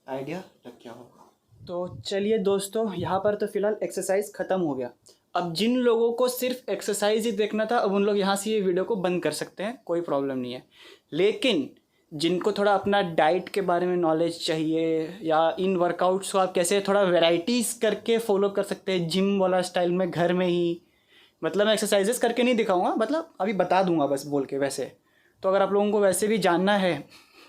आइडिया लग गया होगा। तो चलिए दोस्तों, यहाँ पर तो फ़िलहाल एक्सरसाइज ख़त्म हो गया। अब जिन लोगों को सिर्फ एक्सरसाइज ही देखना था, अब उन लोग यहाँ से ये वीडियो को बंद कर सकते हैं, कोई प्रॉब्लम नहीं है। लेकिन जिनको थोड़ा अपना डाइट के बारे में नॉलेज चाहिए, या इन वर्कआउट्स को आप कैसे थोड़ा वेराइटीज़ करके फॉलो कर सकते हैं जिम वाला स्टाइल में घर में ही, मतलब मैं एक्सरसाइजेस करके नहीं दिखाऊंगा, मतलब अभी बता दूंगा बस बोल के वैसे। तो अगर आप लोगों को वैसे भी जानना है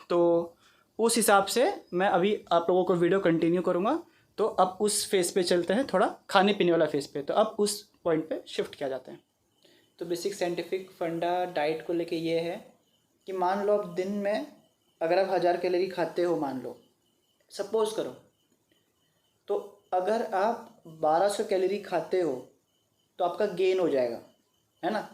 तो उस हिसाब से मैं अभी आप लोगों को वीडियो कंटिन्यू करूँगा। तो अब उस फेस पे चलते हैं, थोड़ा खाने पीने वाला फेस पे। तो अब उस पॉइंट पे शिफ्ट किया जाता है। तो बेसिक साइंटिफिक फंडा डाइट को लेके ये है कि मान लो आप दिन में अगर आप 1000 कैलोरी खाते हो, मान लो सपोज करो, तो अगर आप 1200 कैलोरी खाते हो तो आपका गेन हो जाएगा, है ना।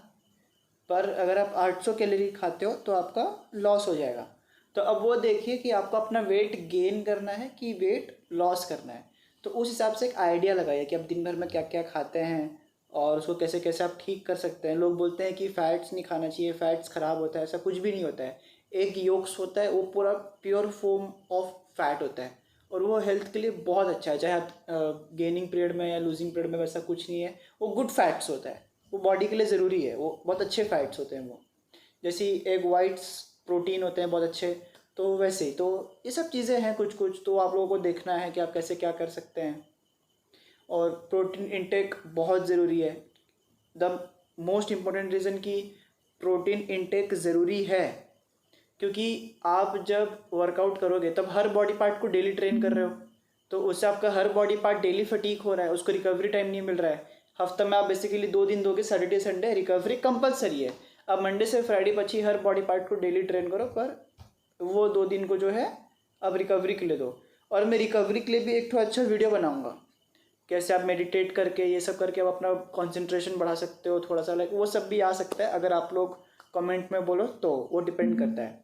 पर अगर आप 800 कैलोरी खाते हो तो आपका लॉस हो जाएगा। तो अब वो देखिए कि आपको अपना वेट गेन करना है कि वेट लॉस करना है। तो उस हिसाब से एक आइडिया लगाइए कि आप दिन भर में क्या क्या खाते हैं और उसको कैसे कैसे आप ठीक कर सकते हैं। लोग बोलते हैं कि फ़ैट्स नहीं खाना चाहिए, फ़ैट्स ख़राब होता है, ऐसा कुछ भी नहीं होता है। एक योक्स होता है, वो पूरा प्योर फॉर्म ऑफ फैट होता है और वो हेल्थ के लिए बहुत अच्छा है। चाहे आप गेनिंग पीरियड में या लूजिंग पीरियड में, वैसा कुछ नहीं है। वो गुड फैट्स होता है, वो बॉडी के लिए ज़रूरी है, वो बहुत अच्छे फैट्स होते हैं। वो जैसे एग वाइट्स प्रोटीन होते हैं बहुत अच्छे, तो वैसे तो ये सब चीज़ें हैं कुछ कुछ। तो आप लोगों को देखना है कि आप कैसे क्या कर सकते हैं। और प्रोटीन इंटेक बहुत ज़रूरी है। द मोस्ट इम्पॉर्टेंट रीज़न कि प्रोटीन इंटेक ज़रूरी है, क्योंकि आप जब वर्कआउट करोगे तब हर बॉडी पार्ट को डेली ट्रेन कर रहे हो, तो उससे आपका हर बॉडी पार्ट डेली फटीक हो रहा है, उसको रिकवरी टाइम नहीं मिल रहा है। हफ्ता में आप बेसिकली 2 दिन दोगे, सैटरडे संडे रिकवरी कंपलसरी है। अब मंडे से फ्राइडे पची हर बॉडी पार्ट को डेली ट्रेन करो, पर वो 2 दिन को जो है अब रिकवरी के लिए दो। और मैं रिकवरी के लिए भी एक तो अच्छा वीडियो बनाऊंगा, कैसे आप मेडिटेट करके ये सब करके आप अपना कंसंट्रेशन बढ़ा सकते हो थोड़ा सा, लाइक वो सब भी आ सकता है अगर आप लोग कमेंट में बोलो तो, वो डिपेंड करता है।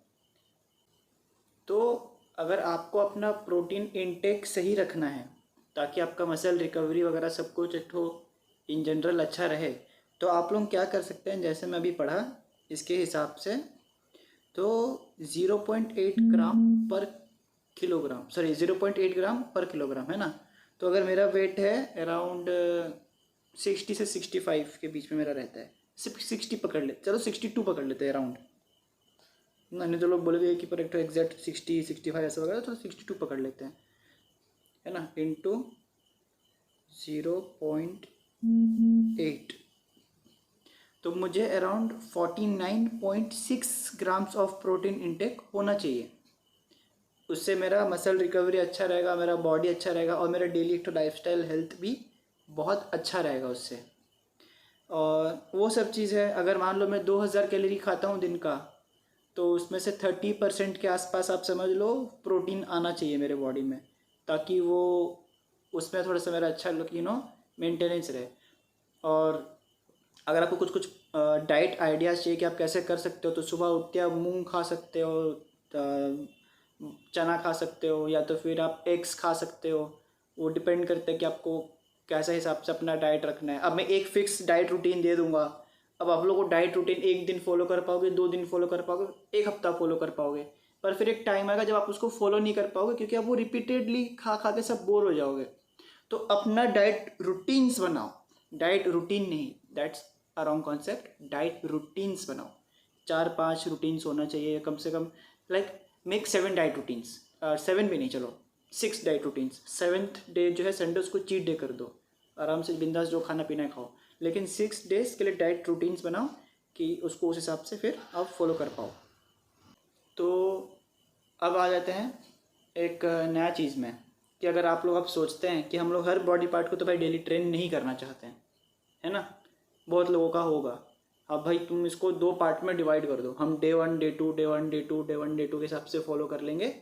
तो अगर आपको अपना प्रोटीन इनटेक सही रखना है ताकि आपका मसल रिकवरी वगैरह सब कुछ एक तो इन जनरल अच्छा रहे, तो आप लोग क्या कर सकते हैं, जैसे मैं अभी पढ़ा इसके हिसाब से, तो 0.8 ग्राम पर किलोग्राम, सॉरी 0.8 ग्राम पर किलोग्राम है ना। तो अगर मेरा वेट है अराउंड 60 से 65 के बीच में मेरा रहता है, सिर्फ 60 पकड़ ले, चलो 62 पकड़ लेते हैं अराउंड, नहीं तो लोग बोलेंगे कि पर एक एग्जैक्ट 60-65 ऐसा वगैरह, तो 62 पकड़ लेते हैं, है ना, इंटू 0.8, तो मुझे around 49.6 grams of protein intake होना चाहिए। उससे मेरा मसल रिकवरी अच्छा रहेगा, मेरा बॉडी अच्छा रहेगा, और मेरा डेली एक तो लाइफस्टाइल हेल्थ भी बहुत अच्छा रहेगा उससे। और वो सब चीज़ है, अगर मान लो मैं 2000 कैलोरी खाता हूँ दिन का, तो उसमें से 30% के आसपास आप समझ लो प्रोटीन आना चाहिए मेरे बॉडी में, ताकि वो उसमें थोड़ा सा मेरा अच्छा मेंटेनेंस रहे। और अगर आपको कुछ कुछ डाइट आइडियाज़ चाहिए कि आप कैसे कर सकते हो, तो सुबह उठते आप मूंग खा सकते हो, चना खा सकते हो, या तो फिर आप एग्स खा सकते हो। वो डिपेंड करता है कि आपको कैसा हिसाब से अपना डाइट रखना है। अब मैं एक फिक्स डाइट रूटीन दे दूंगा, अब आप लोगों को डाइट रूटीन 1 दिन फॉलो कर पाओगे, 2 दिन फॉलो कर पाओगे, 1 हफ्ता फॉलो कर पाओगे, पर फिर एक टाइम आएगा जब आप उसको फॉलो नहीं कर पाओगे, क्योंकि आप वो रिपीटेडली खा खा के सब बोर हो जाओगे। तो अपना डाइट रूटीन्स बनाओ, डाइट रूटीन नहीं, that's a wrong concept, diet routines बनाओ। 4-5 रूटीन्स होना चाहिए कम से कम, लाइक मेक 7 डाइट रूटीन्स, 7 भी नहीं, चलो 6 डाइट रूटीन्स। 7th डे जो है संडे, उसको चीट डे कर दो, आराम से बिंदास जो खाना पीना है खाओ, लेकिन 6 डेज के लिए डाइट रूटीन्स बनाओ कि उसको उस हिसाब से फिर आप फॉलो कर पाओ। तो अब आ जाते हैं एक नया चीज़ में, कि अगर आप लोग अब सोचते हैं कि हम लोग हर बॉडी पार्ट को तो भाई डेली ट्रेन नहीं करना चाहते हैं, है ना, बहुत लोगों का होगा। अब भाई तुम इसको 2 पार्ट में डिवाइड कर दो, हम day 1 day 2 day 1 day 2 day 1 day 2 के हिसाब से फॉलो कर लेंगे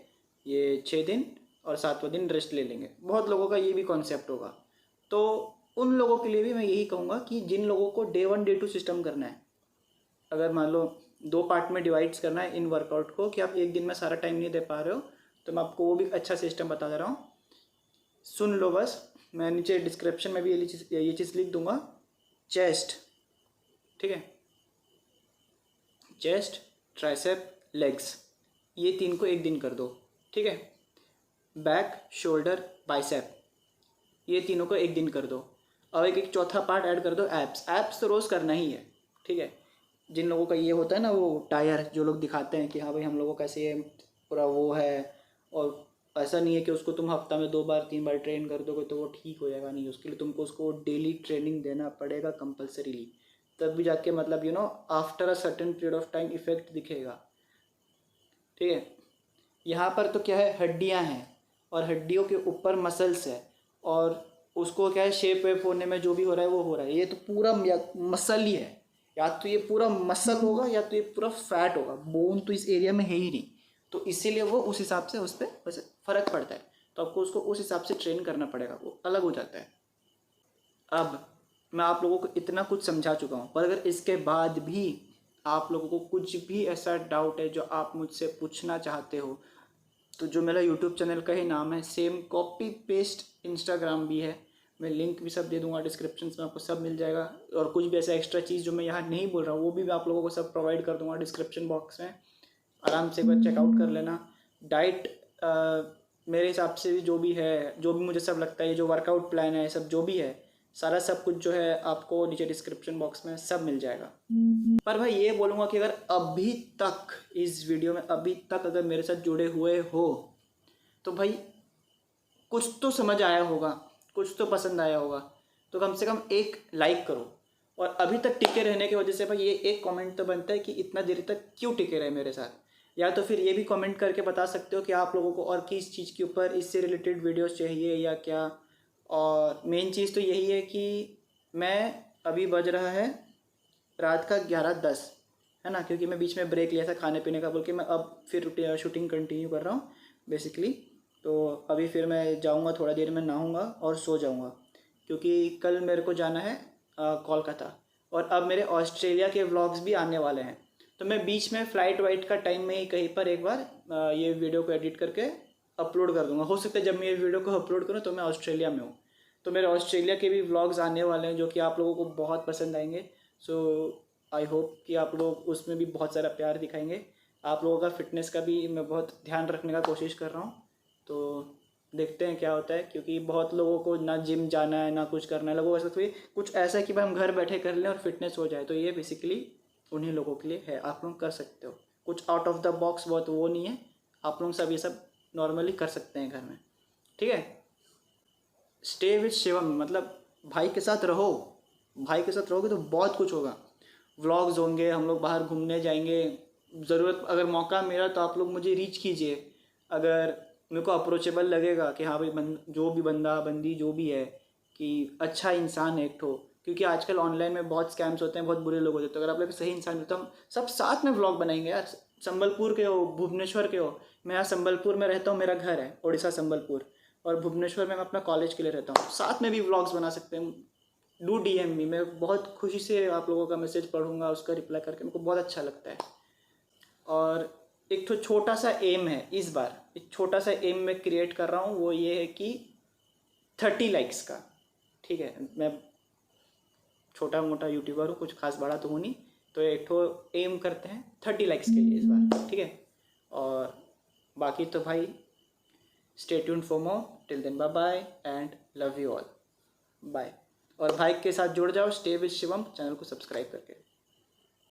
ये 6 दिन, और 7वां दिन रेस्ट ले लेंगे। बहुत लोगों का ये भी कॉन्सेप्ट होगा। तो उन लोगों के लिए भी मैं यही कहूँगा कि जिन लोगों को डे 1 डे 2 सिस्टम करना है, अगर मान लो 2 पार्ट में डिवाइड्स करना है इन वर्कआउट को, कि आप एक दिन में सारा टाइम नहीं दे पा रहे हो, तो मैं आपको वो भी अच्छा सिस्टम बता दे रहा हूँ, सुन लो बस। मैं नीचे डिस्क्रिप्शन में भी ये चीज़ लिख दूंगा। चेस्ट, ठीक है, चेस्ट, ट्राइसेप, लेग्स, ये 3 को एक दिन कर दो, ठीक है। बैक, शोल्डर, बाइसेप, ये तीनों को एक दिन कर दो, और एक चौथा पार्ट ऐड कर दो, एब्स। एब्स तो रोज़ करना ही है, ठीक है। जिन लोगों का ये होता है ना, वो टायर जो लोग दिखाते हैं कि हाँ भाई हम लोगों का कैसे ये पूरा वो है, और ऐसा नहीं है कि उसको तुम हफ्ता में 2 बार 3 बार ट्रेन कर दोगे तो वो ठीक हो जाएगा, नहीं, उसके लिए तुमको उसको डेली ट्रेनिंग देना पड़ेगा कंपलसरीली, तब भी जाके मतलब after a certain period of time effect दिखेगा, ठीक है। यहाँ पर तो क्या है, हड्डियाँ हैं, और हड्डियों के ऊपर मसल्स है, और उसको क्या है शेप वेप होने में जो भी हो रहा है वो हो रहा है, ये तो पूरा मसल ही है, या तो ये पूरा मसल होगा या तो ये पूरा फैट होगा, बोन तो इस एरिया में है ही नहीं। तो इसीलिए वो उस हिसाब से उस पर वैसे फ़र्क पड़ता है, तो आपको उसको उस हिसाब से ट्रेन करना पड़ेगा, वो अलग हो जाता है। अब मैं आप लोगों को इतना कुछ समझा चुका हूँ, पर अगर इसके बाद भी आप लोगों को कुछ भी ऐसा डाउट है जो आप मुझसे पूछना चाहते हो, तो जो मेरा यूट्यूब चैनल का ही नाम है, सेम कॉपी पेस्ट इंस्टाग्राम भी है, मैं लिंक भी सब दे दूंगा डिस्क्रिप्शन में, आपको सब मिल जाएगा। और कुछ भी ऐसा एक्स्ट्रा चीज़ जो मैं यहाँ नहीं बोल रहा हूँ वो भी मैं आप लोगों को सब प्रोवाइड कर दूंगा डिस्क्रिप्शन बॉक्स में, आराम से एक बार चेकआउट कर लेना। डाइट मेरे हिसाब से भी जो भी है, जो भी मुझे सब लगता है, जो वर्कआउट प्लान है, सब जो भी है, सारा सब कुछ जो है आपको नीचे डिस्क्रिप्शन बॉक्स में सब मिल जाएगा। पर भाई ये बोलूँगा कि अगर अभी तक इस वीडियो में अभी तक अगर मेरे साथ जुड़े हुए हो, तो भाई कुछ तो समझ आया होगा, कुछ तो पसंद आया होगा, तो कम से कम एक लाइक करो। और अभी तक टिके रहने की वजह से भाई ये एक कमेंट तो बनता है कि इतना देर तक क्यों टिके रहे मेरे साथ। या तो फिर ये भी कमेंट करके बता सकते हो कि आप लोगों को और किस चीज़ के ऊपर इससे रिलेटेड वीडियोस चाहिए या क्या। और मेन चीज़ तो यही है कि मैं अभी बज रहा है रात का 11:10, है ना, क्योंकि मैं बीच में ब्रेक लिया था खाने पीने का बोल के, मैं अब फिर शूटिंग कंटिन्यू कर रहा हूँ बेसिकली। तो अभी फिर मैं जाऊँगा, थोड़ा देर में नहाऊँगा और सो जाऊँगा, क्योंकि कल मेरे को जाना है कोलकाता। और अब मेरे ऑस्ट्रेलिया के व्लॉग्स भी आने वाले हैं, तो मैं बीच में फ़्लाइट वाइट का टाइम में ही कहीं पर एक बार ये वीडियो को एडिट करके अपलोड कर दूँगा। हो सकता है जब मैं ये वीडियो को अपलोड करूँ तो मैं ऑस्ट्रेलिया में हूँ। तो मेरे ऑस्ट्रेलिया के भी व्लॉग्स आने वाले हैं जो कि आप लोगों को बहुत पसंद आएंगे। सो आई होप कि आप लोग उसमें भी बहुत सारा प्यार दिखाएंगे। आप लोगों का फ़िटनेस का भी मैं बहुत ध्यान रखने का कोशिश कर रहा हूँ, तो देखते हैं क्या होता है। क्योंकि बहुत लोगों को ना जिम जाना है ना कुछ करना है, लोगों को ऐसा कुछ ऐसा है कि भाई हम घर बैठे कर लें और फिटनेस हो जाए, तो ये बेसिकली उन्हीं लोगों के लिए है। आप लोग कर सकते हो, कुछ आउट ऑफ द बॉक्स बहुत वो नहीं है, आप लोग सब ये सब नॉर्मली कर सकते हैं घर में, ठीक है। स्टे विथ शिवम मतलब भाई के साथ रहो, भाई के साथ रहोगे तो बहुत कुछ होगा। व्लॉग्स होंगे, हम लोग बाहर घूमने जाएंगे, ज़रूरत अगर मौका मिला तो आप लोग मुझे रीच कीजिए। अगर मेरे को अप्रोचेबल लगेगा कि हाँ भाई जो भी बंदा बंदी जो भी है कि अच्छा इंसान है एक ठो, क्योंकि आजकल ऑनलाइन में बहुत स्कैम्स होते हैं, बहुत बुरे लोग होते हैं। तो अगर आप लोग सही इंसान हो तो हम सब साथ में व्लॉग बनाएंगे यार। संबलपुर के हो, भुवनेश्वर के हो, मैं यहाँ संबलपुर में रहता हूँ, मेरा घर है उड़ीसा संबलपुर, और भुवनेश्वर में मैं अपना कॉलेज के लिए रहता हूँ, साथ में भी व्लॉग्स बना सकते हैं। डू DM मी, मैं बहुत खुशी से आप लोगों का मैसेज पढ़ूंगा, उसका रिप्लाई करके मेरे को बहुत अच्छा लगता है। और एक तो छोटा सा एम है इस बार, एक छोटा सा एम मैं क्रिएट कर रहा हूँ, वो ये है कि 30 लाइक्स का, ठीक है। मैं छोटा मोटा यूट्यूबर हूँ, कुछ खास बड़ा तो हूँ नहीं, तो एक तो एम करते हैं 30 लाइक्स के लिए इस बार, ठीक है। और बाकी तो भाई stay tuned for more, till then bye bye and love you all, bye. और भाई के साथ जुड़ जाओ स्टे विद शिवम चैनल को सब्सक्राइब करके।